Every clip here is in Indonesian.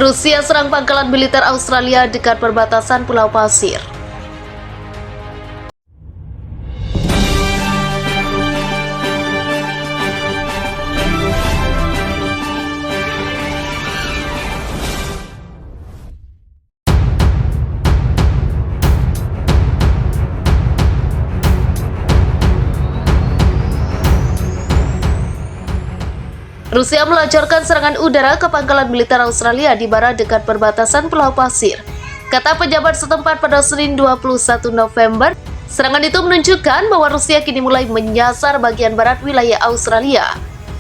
Rusia serang pangkalan militer Australia dekat perbatasan Pulau Pasir. Rusia melancarkan serangan udara ke pangkalan militer Australia di barat dekat perbatasan Pulau Pasir. Kata pejabat setempat pada Senin 21 November, serangan itu menunjukkan bahwa Rusia kini mulai menyasar bagian barat wilayah Australia.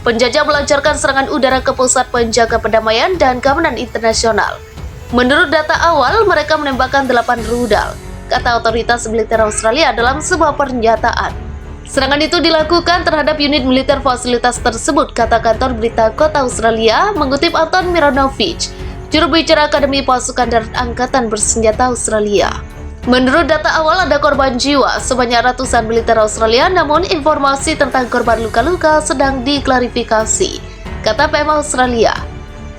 Penjajah melancarkan serangan udara ke pusat penjaga perdamaian dan keamanan internasional. Menurut data awal, mereka menembakkan 8 rudal, kata otoritas militer Australia dalam sebuah pernyataan. Serangan itu dilakukan terhadap unit militer fasilitas tersebut, kata kantor berita kota Australia, mengutip Anton Mironovich, juru bicara Akademi Pasukan Darat Angkatan Bersenjata Australia. Menurut data awal ada korban jiwa sebanyak ratusan militer Australia, namun informasi tentang korban luka-luka sedang diklarifikasi, kata PM Australia.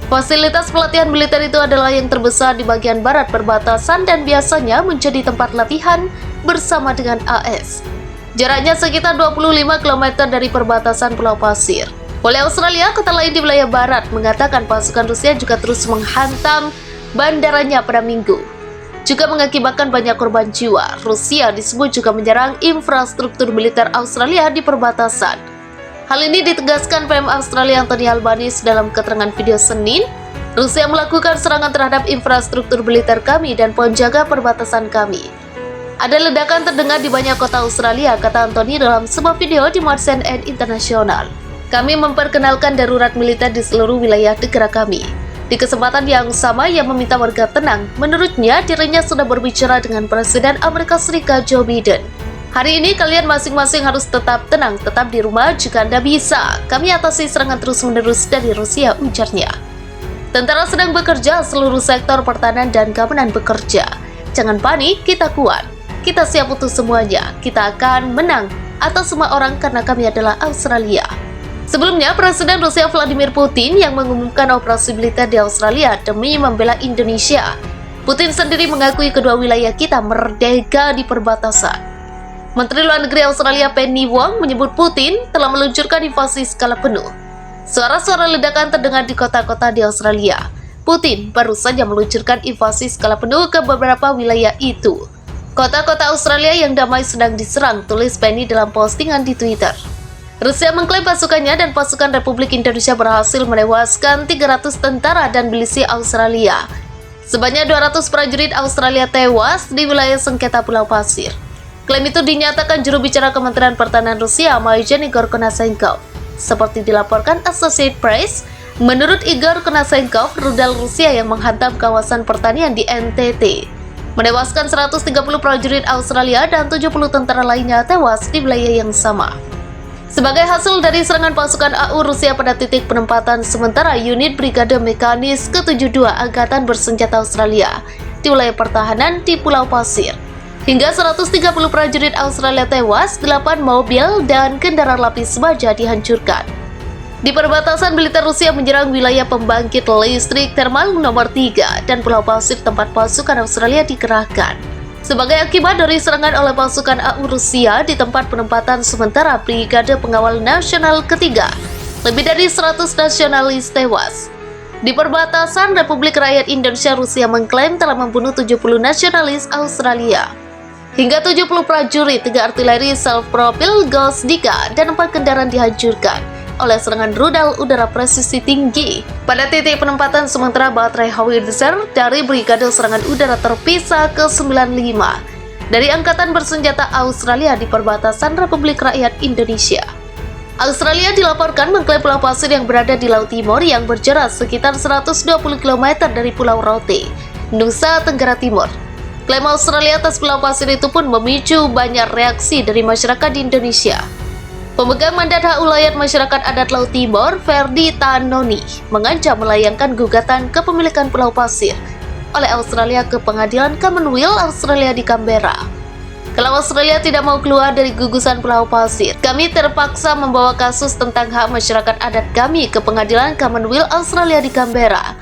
Fasilitas pelatihan militer itu adalah yang terbesar di bagian barat perbatasan dan biasanya menjadi tempat latihan bersama dengan AS. Jaraknya sekitar 25 km dari perbatasan Pulau Pasir. Oleh Australia, kota lain di wilayah barat mengatakan pasukan Rusia juga terus menghantam bandaranya pada Minggu, juga mengakibatkan banyak korban jiwa. Rusia disebut juga menyerang infrastruktur militer Australia di perbatasan. Hal ini ditegaskan PM Australia Anthony Albanese dalam keterangan video Senin. Rusia melakukan serangan terhadap infrastruktur militer kami dan penjaga perbatasan kami. Ada ledakan terdengar di banyak kota Australia, kata Anthony dalam sebuah video di CNN Internasional. Kami memperkenalkan darurat militer di seluruh wilayah negara kami. Di kesempatan yang sama, ia meminta warga tenang. Menurutnya, dirinya sudah berbicara dengan Presiden Amerika Serikat Joe Biden. Hari ini kalian masing-masing harus tetap tenang, tetap di rumah jika Anda bisa. Kami atasi serangan terus-menerus dari Rusia, ujarnya. Tentara sedang bekerja, seluruh sektor pertahanan dan keamanan bekerja. Jangan panik, kita kuat. Kita siap untuk semuanya, kita akan menang atas semua orang karena kami adalah Australia. Sebelumnya, Presiden Rusia Vladimir Putin yang mengumumkan operasi militer di Australia demi membela Indonesia. Putin sendiri mengakui kedua wilayah kita merdeka di perbatasan. Menteri Luar Negeri Australia Penny Wong menyebut Putin telah meluncurkan invasi skala penuh. Suara-suara ledakan terdengar di kota-kota di Australia. Putin baru saja meluncurkan invasi skala penuh ke beberapa wilayah itu. Kota-kota Australia yang damai sedang diserang, tulis Penny dalam postingan di Twitter. Rusia mengklaim pasukannya dan pasukan Republik Indonesia berhasil menewaskan 300 tentara dan milisi Australia. Sebanyak 200 prajurit Australia tewas di wilayah sengketa Pulau Pasir. Klaim itu dinyatakan juru bicara Kementerian Pertahanan Rusia, Majen Igor Konasenkov. Seperti dilaporkan Associated Press, menurut Igor Konasenkov, rudal Rusia yang menghantam kawasan pertanian di NTT menewaskan 130 prajurit Australia dan 70 tentara lainnya tewas di wilayah yang sama. Sebagai hasil dari serangan pasukan AU Rusia pada titik penempatan sementara unit Brigade Mekanis ke-72 Angkatan Bersenjata Australia di wilayah pertahanan di Pulau Pasir. Hingga 130 prajurit Australia tewas, 8 mobil dan kendaraan lapis baja dihancurkan. Di perbatasan, militer Rusia menyerang wilayah pembangkit listrik termal nomor 3 dan Pulau Pasir tempat pasukan Australia dikerahkan. Sebagai akibat dari serangan oleh pasukan AU Rusia di tempat penempatan sementara Brigade Pengawal Nasional ketiga, lebih dari 100 nasionalis tewas. Di perbatasan, Republik Rakyat Indonesia Rusia mengklaim telah membunuh 70 nasionalis Australia. Hingga 70 prajurit, 3 artileri self-propel Gosdika dan 4 kendaraan dihancurkan oleh serangan rudal udara presisi tinggi pada titik penempatan sementara baterai howitzer dari Brigade Serangan Udara Terpisah ke-95 dari Angkatan Bersenjata Australia di perbatasan Republik Rakyat Indonesia. Australia dilaporkan mengklaim Pulau Pasir yang berada di Laut Timur yang berjarak sekitar 120 km dari Pulau Rote, Nusa Tenggara Timur. Klaim Australia atas Pulau Pasir itu pun memicu banyak reaksi dari masyarakat di Indonesia. Pemegang mandat hak ulayat masyarakat adat Laut Timur, Ferdi Tanoni, mengancam melayangkan gugatan kepemilikan Pulau Pasir oleh Australia ke Pengadilan Commonwealth Australia di Canberra. Kalau Australia tidak mau keluar dari gugusan Pulau Pasir, kami terpaksa membawa kasus tentang hak masyarakat adat kami ke Pengadilan Commonwealth Australia di Canberra,